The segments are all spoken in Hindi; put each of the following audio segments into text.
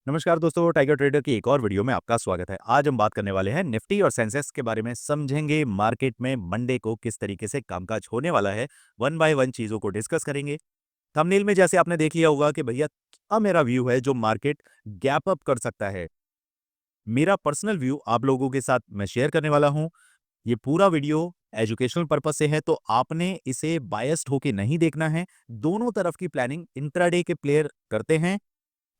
नमस्कार दोस्तों, टाइगर ट्रेडर की एक और वीडियो में आपका स्वागत है। आज हम बात करने वाले हैं निफ्टी और सेंसेक्स के बारे में। समझेंगे मार्केट में मंडे को किस तरीके से कामकाज होने वाला है। वन बाय वन चीजों को डिस्कस करेंगे। थंबनेल में जैसे आपने देख लिया होगा कि भैया क्या मेरा व्यू है जो मार्केट गैप अप कर सकता है। मेरा पर्सनल व्यू आप लोगों के साथ मैं शेयर करने वाला हूं। ये पूरा वीडियो एजुकेशनल पर्पस से है, तो आपने इसे बायस्ड होके नहीं देखना है। दोनों तरफ की प्लानिंग इंट्राडे के प्लेयर करते हैं।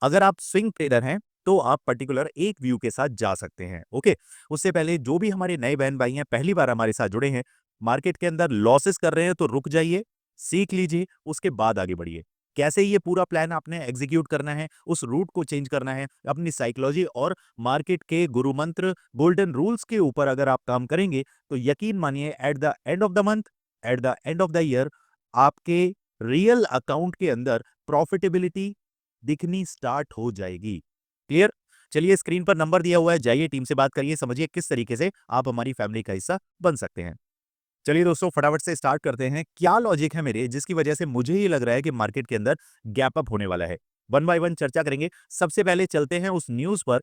अगर आप स्विंग ट्रेडर हैं तो आप पर्टिकुलर एक व्यू के साथ जा सकते हैं। ओके, उससे पहले जो भी हमारे नए बहन भाई हैं, पहली बार हमारे साथ जुड़े हैं, मार्केट के अंदर लॉसेस कर रहे हैं तो रुक जाइए, सीख लीजिए, उसके बाद आगे बढ़िए। कैसे ये पूरा प्लान आपने एग्जीक्यूट करना है, उस रूट को चेंज करना है, अपनी साइकोलॉजी और मार्केट के गुरु मंत्र गोल्डन रूल्स के ऊपर अगर आप काम करेंगे तो यकीन मानिए at the end of the month, at the end of the year, आपके रियल अकाउंट के अंदर प्रॉफिटेबिलिटी दिखनी स्टार्ट हो जाएगी। क्लियर? चलिए, स्क्रीन पर नंबर दिया हुआ है, जाइए टीम से बात करिए, समझिए किस तरीके से आप हमारी फैमिली का हिस्सा बन सकते हैं। चलिए दोस्तों, फटाफट से स्टार्ट करते हैं। क्या लॉजिक है मेरे जिसकी वजह से मुझे ये लग रहा है कि मार्केट के अंदर गैप अप होने वाला है। वन बाय वन चर्चा करेंगे। सबसे पहले चलते हैं उस न्यूज पर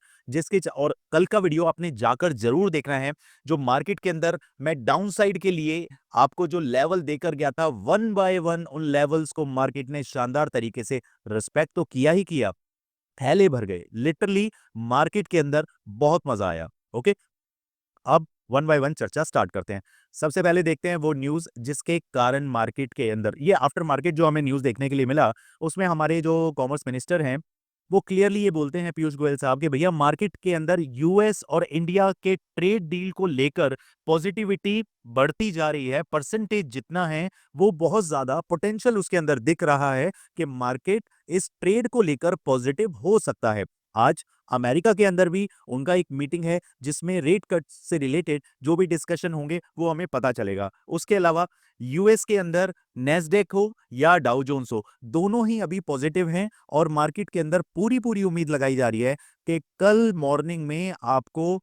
और कल का वीडियो आपने जाकर जरूर देखना है। जो मार्केट के अंदर मैं डाउन साइड के लिए आपको जो लेवल देकर गया था, वन बाय वन उन लेवल्स को मार्केट ने शानदार तरीके से रिस्पेक्ट तो किया ही किया, थैले भर गए लिटरली। मार्केट के अंदर बहुत मजा आया। ओके, अब वन बाय वन चर्चा स्टार्ट करते हैं। सबसे पहले देखते हैं वो न्यूज जिसके कारण मार्केट के अंदर ये आफ्टर मार्केट जो हमें न्यूज देखने के लिए मिला, उसमें हमारे जो कॉमर्स मिनिस्टर हैं वो क्लियरली ये बोलते हैं, पीयूष गोयल साहब, कि भैया मार्केट के अंदर यूएस और इंडिया के ट्रेड डील को लेकर पॉजिटिविटी बढ़ती जा रही है। परसेंटेज जितना है वो बहुत ज्यादा पोटेंशियल उसके अंदर दिख रहा है कि मार्केट इस ट्रेड को लेकर पॉजिटिव हो सकता है। आज अमेरिका के अंदर भी उनका एक मीटिंग है जिसमें रेट कट से रिलेटेड जो भी डिस्कशन होंगे वो हमें पता चलेगा। उसके अलावा यूएस के अंदर नेस्डेक हो या डाउ जोन्स हो, दोनों ही अभी पॉजिटिव हैं और मार्केट के अंदर पूरी पूरी उम्मीद लगाई जा रही है कि कल मॉर्निंग में आपको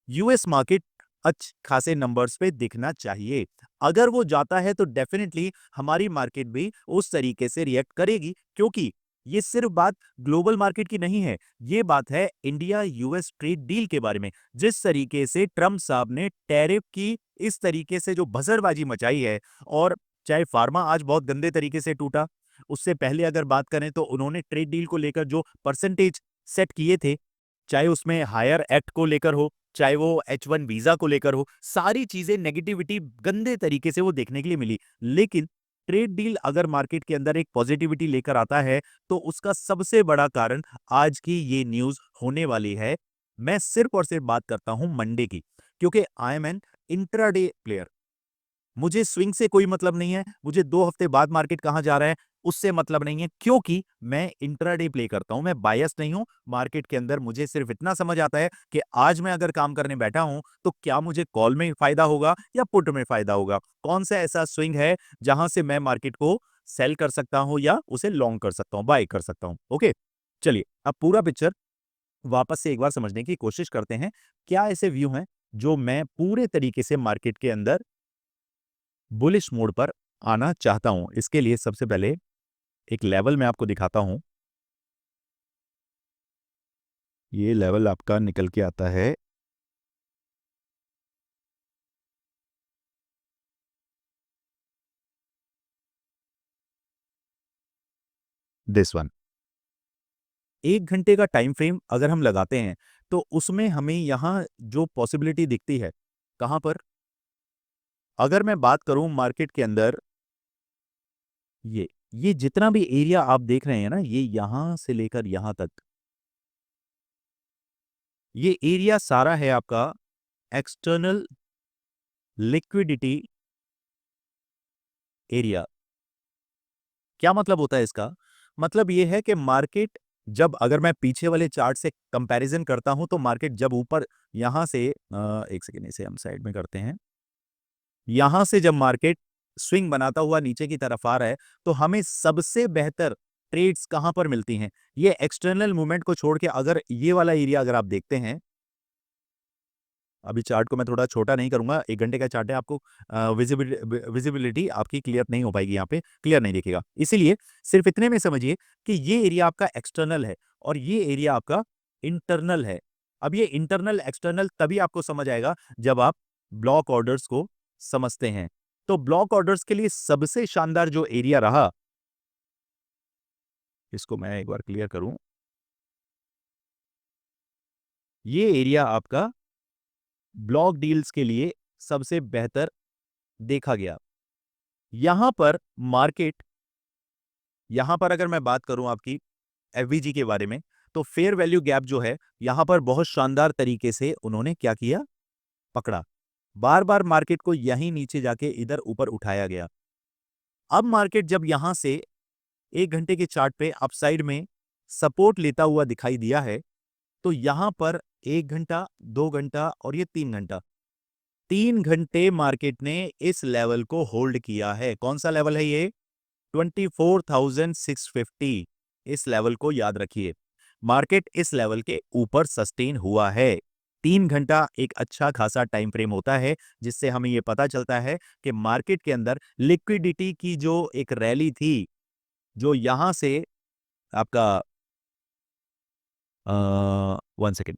यूएस मार्केट अच्छे खासे नंबर्स पे दिखना चाहिए। अगर वो जाता है तो डेफिनेटली हमारी मार्केट भी उस तरीके से रिएक्ट करेगी, क्योंकि ये सिर्फ बात ग्लोबल मार्केट की नहीं है, ये बात है इंडिया यूएस ट्रेड डील के बारे में। जिस तरीके से ट्रंप साहब ने टैरिफ की इस तरीके से जो बजरबाजी मचाई है, और चाहे फार्मा आज बहुत गंदे तरीके से टूटा, उससे पहले अगर बात करें तो उन्होंने ट्रेड डील को लेकर जो परसेंटेज सेट किए थे, चाहे उसमें हायर एक्ट को लेकर हो, चाहे वो H1 वीजा को लेकर हो, सारी चीजें नेगेटिविटी गंदे तरीके से वो देखने के लिए मिली। लेकिन ट्रेड डील अगर मार्केट के अंदर एक पॉजिटिविटी लेकर आता है तो उसका सबसे बड़ा कारण आज की ये न्यूज होने वाली है। मैं सिर्फ और सिर्फ बात करता हूं मंडे की, क्योंकि I am an intraday player. मुझे स्विंग से कोई मतलब नहीं है, मुझे 2 हफ्ते बाद मार्केट कहां जा रहा है उससे मतलब नहीं है, क्योंकि मैं इंट्राडे प्ले करता हूं। मैं बायस नहीं हूं मार्केट के अंदर। मुझे सिर्फ इतना समझ आता है कि आज मैं अगर काम करने बैठा हूं तो क्या मुझे कॉल में फायदा होगा या पुट में फायदा होगा, कौन सा ऐसा स्विंग है जहां से मैं मार्केट को सेल कर सकता हूं या उसे लॉन्ग कर सकता हूं, बाय कर सकता हूं। ओके, चलिए अब पूरा पिक्चर वापस से एक बार समझने की कोशिश करते हैं। क्या ऐसे व्यू हैं जो मैं पूरे तरीके से मार्केट के अंदर बुलिश मोड पर आना चाहता हूं। इसके लिए सबसे पहले एक लेवल मैं आपको दिखाता हूं। ये लेवल आपका निकल के आता है दिस वन। 1 घंटे का टाइम फ्रेम अगर हम लगाते हैं तो उसमें हमें यहां जो पॉसिबिलिटी दिखती है, कहां पर, अगर मैं बात करूं मार्केट के अंदर, ये जितना भी एरिया आप देख रहे हैं ना, ये यहां से लेकर यहां तक, ये एरिया सारा है आपका एक्सटर्नल लिक्विडिटी एरिया। क्या मतलब होता है इसका? मतलब ये है कि मार्केट जब, अगर मैं पीछे वाले चार्ट से कंपैरिजन करता हूं तो मार्केट जब ऊपर यहां से एक सेकेंड, इसे हम साइड में करते हैं, यहां से जब मार्केट स्विंग बनाता हुआ नीचे की तरफ आ रहा है तो हमें सबसे बेहतर ट्रेड्स कहां पर मिलती हैं? ये एक्सटर्नल मूवमेंट को छोड़ के अगर ये वाला एरिया अगर आप देखते हैं, अभी चार्ट को मैं थोड़ा छोटा नहीं करूंगा, 1 घंटे का चार्ट है, आपको विजिबिलिटी आपकी क्लियर नहीं हो पाएगी, यहाँ पे क्लियर नहीं दिखेगा। इसीलिए सिर्फ इतने में समझिए कि ये एरिया आपका एक्सटर्नल है। और ये एरिया आपका इंटरनल है। अब ये इंटरनल एक्सटर्नल तभी आपको समझ आएगा जब आप ब्लॉक ऑर्डर्स को समझते हैं। तो ब्लॉक ऑर्डर्स के लिए सबसे शानदार जो एरिया रहा, इसको मैं एक बार क्लियर करूं, ये एरिया आपका ब्लॉक डील्स के लिए सबसे बेहतर देखा गया। यहां पर मार्केट, यहां पर अगर मैं बात करूं आपकी एफवीजी के बारे में, तो फेयर वैल्यू गैप जो है यहां पर बहुत शानदार तरीके से उन्होंने क्या किया, पकड़ा। बार बार मार्केट को यहीं नीचे जाके इधर ऊपर उठाया गया। अब मार्केट जब यहां से 1 घंटे के चार्ट पे अपसाइड में सपोर्ट लेता हुआ दिखाई दिया है, तो यहां पर 1 घंटा, 2 घंटा और ये 3 घंटा, 3 घंटे मार्केट ने इस लेवल को होल्ड किया है। कौन सा लेवल है ये? 24,650। इस लेवल को याद रखिए, मार्केट इस लेवल के ऊपर सस्टेन हुआ है। 3 घंटा एक अच्छा खासा टाइम फ्रेम होता है, जिससे हमें यह पता चलता है कि मार्केट के अंदर लिक्विडिटी की जो एक रैली थी, जो यहां से आपका 1 सेकेंड,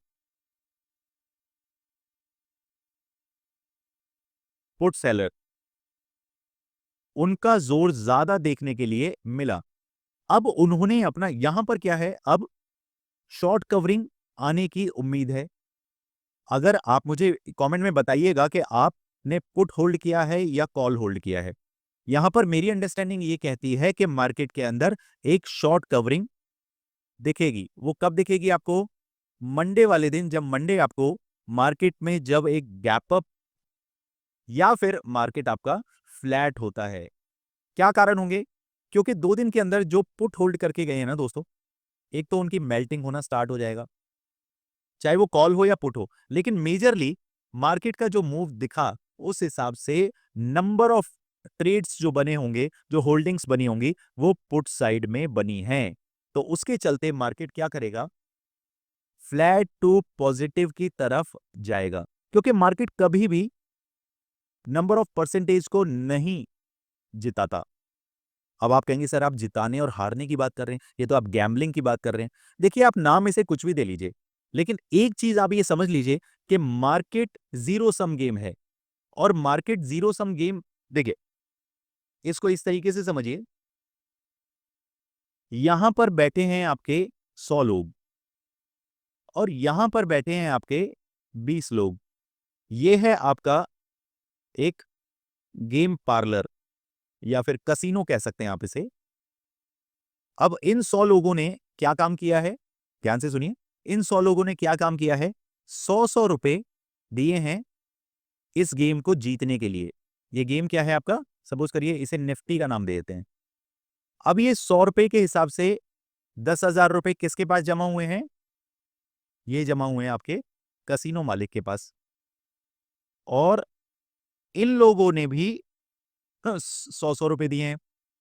पुट सेलर, उनका जोर ज्यादा देखने के लिए मिला। अब उन्होंने अपना यहां पर क्या है, अब शॉर्ट कवरिंग आने की उम्मीद है। अगर आप मुझे कमेंट में बताइएगा कि आपने पुट होल्ड किया है या कॉल होल्ड किया है। यहां पर मेरी अंडरस्टैंडिंग ये कहती है कि मार्केट के अंदर एक शॉर्ट कवरिंग दिखेगी। वो कब दिखेगी आपको? मंडे वाले दिन, जब मंडे आपको मार्केट में जब एक गैप अप या फिर मार्केट आपका फ्लैट होता है। क्या कारण होंगे? क्योंकि 2 दिन के अंदर जो पुट होल्ड करके गए हैं ना दोस्तों, एक तो उनकी मेल्टिंग होना स्टार्ट हो जाएगा, चाहे वो कॉल हो या पुट हो। लेकिन मेजरली मार्केट का जो मूव दिखा, उस हिसाब से नंबर ऑफ ट्रेड्स जो बने होंगे, जो होल्डिंग्स बनी होंगी, वो पुट साइड में बनी हैं। तो उसके चलते मार्केट क्या करेगा? फ्लैट टू पॉजिटिव की तरफ जाएगा, क्योंकि मार्केट कभी भी नंबर ऑफ परसेंटेज को नहीं जिताता। अब आप कहेंगे सर आप जिताने और हारने की बात कर रहे हैं, ये तो आप गैम्बलिंग की बात कर रहे हैं। देखिए, आप नाम इसे कुछ भी दे लीजिए, लेकिन एक चीज आप ये समझ लीजिए कि मार्केट जीरो सम गेम है। और मार्केट जीरो सम गेम, देखिए इसको इस तरीके से समझिए, यहां पर बैठे हैं आपके 100 लोग और यहां पर बैठे हैं आपके 20 लोग। ये है आपका एक गेम पार्लर या फिर कसिनो कह सकते हैं आप इसे। अब इन 100 लोगों ने क्या काम किया है? ध्यान से सुनिए, इन 100 लोगों ने क्या काम किया है? 100-100 रुपए दिए हैं इस गेम को जीतने के लिए। ये गेम क्या है आपका? सपोज करिए इसे निफ्टी का नाम दे देते हैं। अब ये 100 रुपए के हिसाब से 10,000 रुपए किसके पास जमा हुए हैं? ये जमा हुए हैं आपके कसिनो मालिक के पास। और इन लोगों ने भी 100-100 रुपए दिए हैं।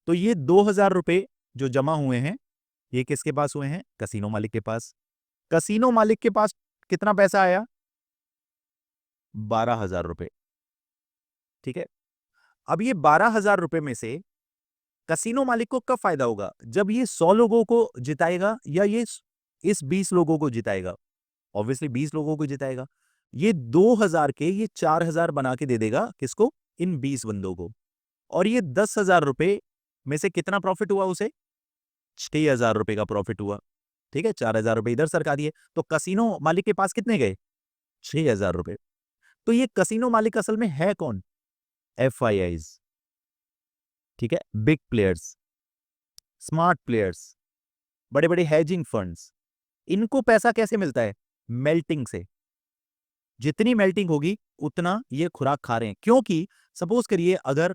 तो ये 2,000 रुपए जो जमा हुए हैं, ये किसके पास हुए हैं? कसिनो मालिक के पास। कसिनो मालिक के पास कितना पैसा आया? 12,000 रुपए। ठीक है। अब ये 12,000 रुपए में से कसिनो मालिक को कब फायदा होगा? जब ये 100 लोगों को जिताएगा या ये इस 20 लोगों को जिताएगा? ऑब्वियसली 20 लोगों को जिताएगा। ये 2,000 के ये 4,000 बना के दे देगा किसको? इन 20 बंदों को। और ये 10,000 रुपए में से कितना प्रॉफिट हुआ उसे? 6,000 रुपए का प्रॉफिट हुआ। ठीक है, 4,000 रुपए इधर सरका दिए, तो कसिनो मालिक के पास कितने गए? 6,000 रुपए। तो ये कसिनो मालिक असल में है कौन? एफआईआईज। ठीक है, बिग प्लेयर्स, स्मार्ट प्लेयर्स, बड़े बड़े हैजिंग फंड्स। इनको पैसा कैसे मिलता है? मेल्टिंग से। जितनी मेल्टिंग होगी उतना ये खुराक खा रहे हैं। क्योंकि सपोज करिए अगर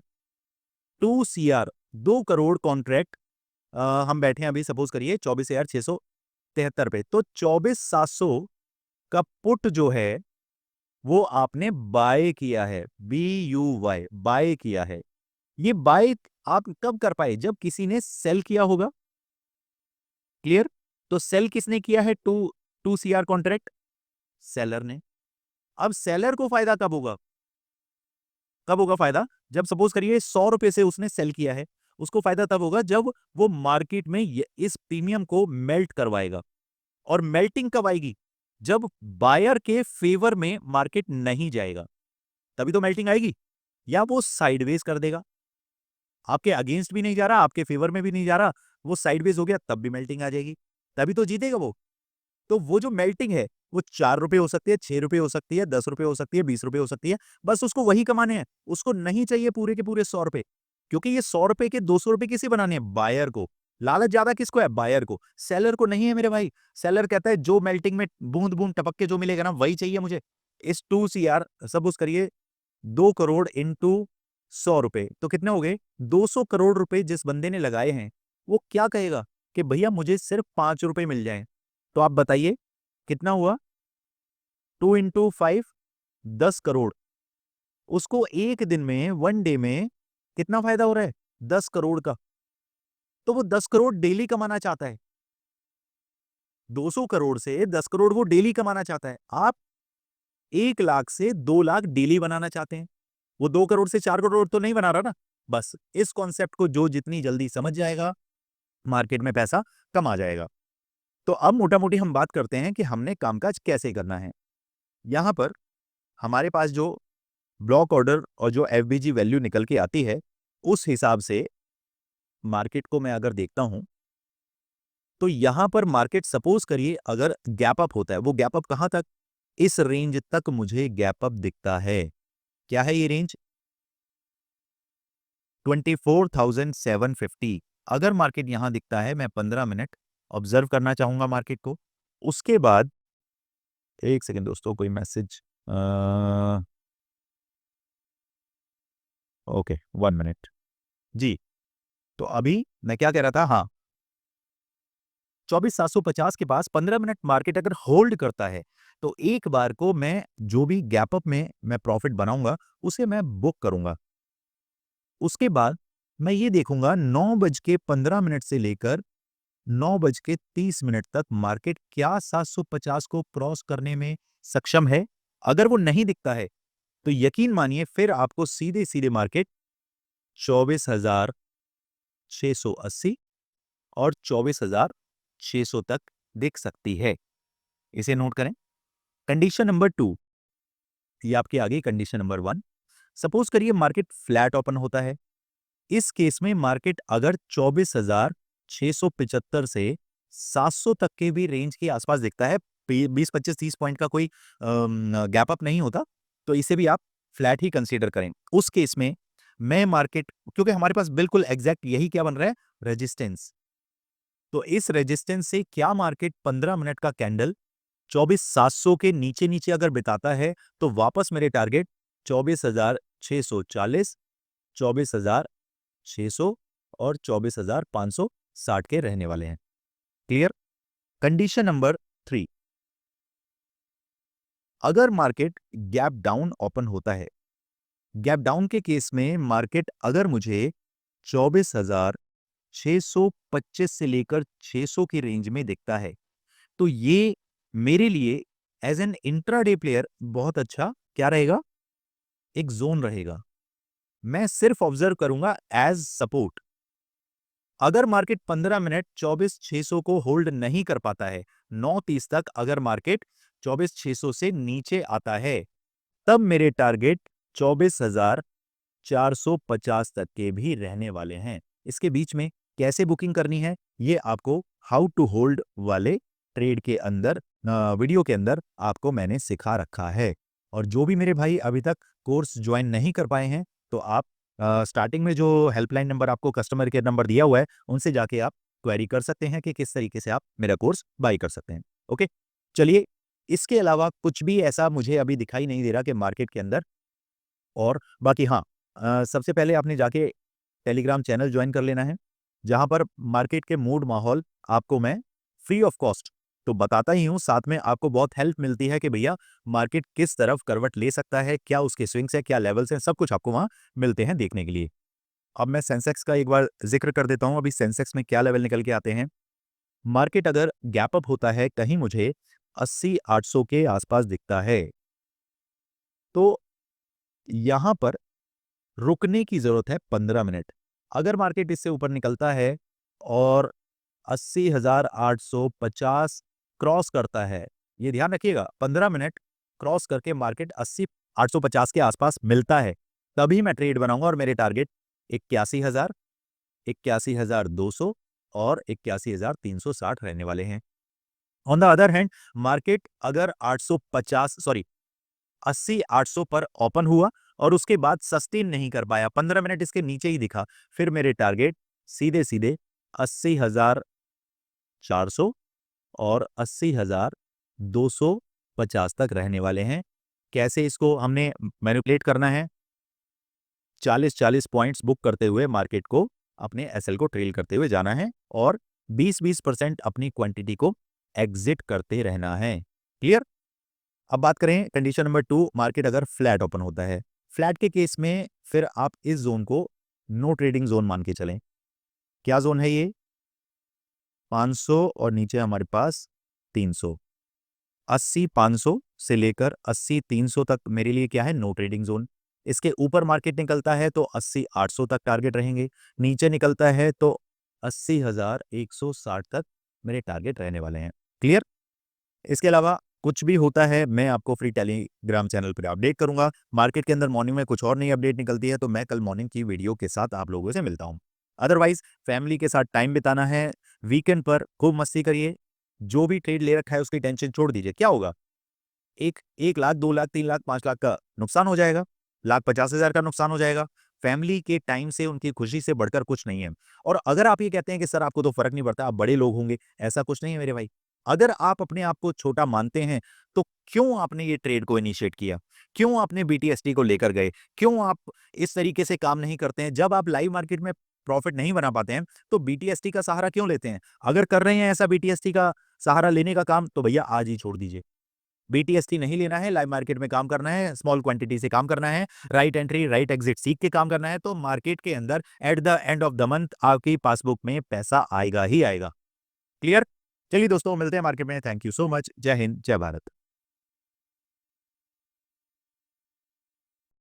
2 CR, 2 करोड़ कॉन्ट्रैक्ट, हम बैठे हैं अभी, सपोज करिए 24,673 पे, तो 24,700 का पुट जो है वो आपने बाय किया है। BUY, बाय किया है। ये बाय आप कब कर पाए? जब किसी ने सेल किया होगा। क्लियर? तो सेल किसने किया है? Two two CR contract? Seller ने। अब सेलर को फायदा कब होगा? कब होगा फायदा? जब सपोज करिए 100 रुपए से उसने सेल किया है, उसको फायदा तब होगा जब वो मार्केट में इस प्रीमियम को मेल्ट करवाएगा। और मेल्टिंग कब आएगी? जब बायर के फेवर में मार्केट नहीं जाएगा, तभी तो मेल्टिंग आएगी। या वो साइडवेज कर देगा, आपके अगेंस्ट भी नहीं जा रहा, आपके फेवर में भी नहीं जा रहा, वो साइडवेज हो गया, तब भी मेल्टिंग आ जाएगी, तभी तो जीतेगा वो। तो वो जो मेल्टिंग है, वो ₹4 हो सकती है, ₹6 हो सकती है, ₹10 हो सकती है, ₹20 हो सकती है, बस उसको वही कमाने हैं। उसको नहीं चाहिए पूरे के पूरे ₹100, क्योंकि ये ₹100 के ₹200 किसे बनाने हैं? बायर को। लालच ज्यादा किसको है? बायर को। सेलर को नहीं है मेरे भाई। सेलर कहता है जो मेल्टिंग में बूंद-बूंद टपक के जो मिलेगा ना, वही चाहिए मुझे। इस 2 सीआर सपोज़ करिए 2 करोड़ इंटू ₹100 तो कितने हो गए? 200 करोड़ रुपए जिस बंदे ने लगाए हैं, वो क्या कहेगा कि भैया मुझे सिर्फ ₹5 मिल जाएँ। तो आप बताइए कितना हुआ? 2 इंटू 5 10 करोड़। उसको एक दिन में, 1 डे में कितना फायदा हो रहा है? 10 करोड़ का। तो वो 10 करोड़ डेली कमाना चाहता है। 200 करोड़ से 10 करोड़ वो डेली कमाना चाहता है। आप 1 लाख से 2 लाख डेली बनाना चाहते हैं। वो 2 करोड़ से 4 करोड़ तो नहीं बना रहा ना। बस इस कॉन्सेप्ट को जो जितनी जल्दी समझ जाएगा, मार्केट में पैसा कम आ जाएगा। तो अब मोटा-मोटी हम बात करते हैं कि हमने कामकाज कैसे करना है। यहाँ पर हमारे पास जो ब्लॉक ऑर्डर और जो एफबीजी वैल्यू निकल के आती है, उस हिसाब से मार्केट को मैं अगर देखता हूं, तो यहां पर मार्केट सपोज करिए अगर गैप अप होता है, वो गैप अप कहां तक? इस रेंज तक मुझे गैप अप दिखता है। क्या है ये रेंज? 24,750। अगर मार्केट यहां दिखता है, मैं 15 मिनट ऑब्जर्व करना चाहूंगा मार्केट को। उसके बाद एक सेकेंड दोस्तों, कोई मैसेज, ओके 1 मिनट जी। तो अभी मैं क्या कह रहा था? हाँ, 24,750 के पास 15 मिनट मार्केट अगर होल्ड करता है, तो एक बार को मैं जो भी गैप अप में मैं प्रॉफिट बनाऊंगा, उसे मैं बुक करूंगा। उसके बाद मैं ये देखूंगा 9:15 से लेकर 9:30 तक मार्केट क्या 750 को क्रॉस करने में सक्षम है। अगर वो नहीं दिखता है, तो यकीन मानिए फिर आपको सीधे-सीधे मार्केट 24,680 और 24,600 तक दिख सकती है। इसे नोट करें। कंडीशन नंबर 2, ये आपके आगे कंडीशन नंबर 1। सपोज करिए मार्केट फ्लैट ओपन होता है। इस केस में मार्केट अगर 24,675 से 700 तक के भी रेंज के आसपास दिखता है, 20, 25, 30 पॉइंट का कोई गैप अप नहीं होता, तो इसे भी आप फ्लैट ही कंसीडर करें। उस केस में मैं मार्केट, क्योंकि हमारे पास बिल्कुल एग्जैक्ट यही क्या बन रहा है? रेजिस्टेंस। तो इस रेजिस्टेंस से क्या मार्केट 15 मिनट का कैंडल 24,700 के नीचे नीचे अगर बिताता है, तो वापस मेरे टारगेट 24,640, 24,600 और 24,560 के रहने वाले हैं। क्लियर? कंडीशन नंबर 3, अगर मार्केट गैप डाउन ओपन होता है, गैप डाउन के केस में मार्केट अगर मुझे 24,625 से लेकर 600 की रेंज में दिखता है, तो ये मेरे लिए एज एन इंट्राडे प्लेयर बहुत अच्छा क्या रहेगा? एक जोन रहेगा। मैं सिर्फ ऑब्जर्व करूंगा एज सपोर्ट। अगर मार्केट 15 मिनट 24,600 को होल्ड नहीं कर पाता है, 9:30 तक अगर मार्केट 24,600 से नीचे आता है, तब मेरे टारगेट 24,450 तक के भी रहने वाले हैं। इसके बीच में कैसे बुकिंग करनी है, ये आपको हाउ टू होल्ड वाले ट्रेड के अंदर, वीडियो के अंदर आपको मैंने सिखा रखा है। और जो भी मेरे भाई अभी तक कोर्स ज्वाइन नहीं कर पाए हैं, तो आप स्टार्टिंग में जो हेल्पलाइन नंबर आपको कस्टमर केयर नंबर दिया हुआ है, उनसे जाके आप क्वेरी कर सकते हैं कि किस तरीके से आप मेरा कोर्स बाय कर सकते हैं। ओके, चलिए, इसके अलावा कुछ भी ऐसा मुझे अभी दिखाई नहीं दे रहा कि मार्केट के अंदर। और बाकी हाँ, सबसे पहले आपने जाके टेलीग्राम चैनल ज्वाइन कर लेना है, जहाँ पर मार्केट के मूड माहौल आपको मैं फ्री ऑफ कॉस्ट तो बताता ही हूँ, साथ में आपको बहुत हेल्प मिलती है कि भैया मार्केट किस तरफ करवट ले सकता है, क्या उसके स्विंग्स है, क्या लेवल्स हैं, सब कुछ आपको वहाँ मिलते हैं देखने के लिए। अब मैं सेंसेक्स का एक बार जिक्र कर देता हूँ, अभी सेंसेक्स में क्या लेवल निकल के आते हैं। मार्केट अगर गैप अप होता है कहीं मुझे 80-800 के आसपास दिखता है, तो यहाँ पर रुकने की जरूरत है 15 मिनट। अगर मार्केट इससे ऊपर निकलता है और 80,850 क्रॉस करता है, ये ध्यान रखिएगा, 15 मिनट क्रॉस करके मार्केट 80 850 के आसपास मिलता है, तभी मैं ट्रेड बनाऊंगा और मेरे टारगेट 81,000, 81,200 और 81,360 रहने वाले हैं। On the other hand market अगर 850 सॉरी 80-800 पर ओपन हुआ और उसके बाद सस्टेन नहीं कर पाया, 15 मिनट इसके नीचे ही दिखा, फिर मेरे टारगेट सीधे-सीधे 80,400 और 80,250 तक रहने वाले हैं। कैसे इसको हमने मैनिपुलेट करना है? 40-40 पॉइंट्स बुक करते हुए मार्केट को अपने एसएल को ट्रेल करते हुए जाना है और 20-20% अपनी क्वांटिटी को एग्जिट करते रहना है। क्लियर? अब बात करें कंडीशन नंबर 2, मार्केट अगर फ्लैट ओपन होता है। फ्लैट के केस में फिर आप इस जोन को नो ट्रेडिंग जोन मान के चलें। क्या जोन है ये? 500 और नीचे हमारे पास 300। 80-500 से लेकर 80-300 तक मेरे लिए क्या है? No trading zone. इसके ऊपर मार्केट निकलता है तो 80-800 तक टारगेट रहेंगे। नीचे निकलता है तो 80,160 तक मेरे टारगेट रहने वाले हैं। क्लियर? इसके अलावा कुछ भी होता है मैं आपको फ्री टेलीग्राम चैनल पर अपडेट करूंगा। मार्केट के अंदर मॉर्निंग में कुछ और नई अपडेट निकलती है तो मैं कल मॉर्निंग की वीडियो के साथ आप लोगों से मिलता हूं। अदरवाइज फैमिली के साथ टाइम बिताना है, वीकेंड पर खूब मस्ती करिए, जो भी ट्रेड ले रखा है उसकी टेंशन छोड़ दीजिए। क्या होगा? 1 लाख, 2 लाख, 3 लाख, 5 लाख का नुकसान हो जाएगा, 1,50,000 का नुकसान हो जाएगा। फैमिली के टाइम से उनकी खुशी से बढ़कर कुछ नहीं है। और अगर आप ये कहते हैं कि सर आपको तो फर्क नहीं पड़ता, आप बड़े लोग होंगे, ऐसा कुछ नहीं है मेरे भाई। अगर आप अपने आप को छोटा मानते हैं, तो क्यों आपने ये ट्रेड को इनिशिएट किया? क्यों आपने बीटीएसटी को लेकर गए? क्यों आप इस तरीके से काम नहीं करते हैं? जब आप लाइव मार्केट में प्रॉफिट नहीं बना पाते हैं, तो बीटीएसटी का सहारा क्यों लेते हैं? अगर कर रहे हैं ऐसा बीटीएसटी का सहारा लेने का काम, तो भैया आज ही छोड़ दीजिए। बीटीएसटी नहीं लेना है, लाइव मार्केट में काम करना है, स्मॉल क्वांटिटी से काम करना है, राइट एंट्री, राइट एग्जिट सीख के काम करना है, तो मार्केट के अंदर at the end of the month आपकी पासबुक में पैसा आएगा ही आएगा। क्लियर? चलिए दोस्तों, मिलते हैं मार्केट में। Thank you so much. जय हिंद, जय भारत।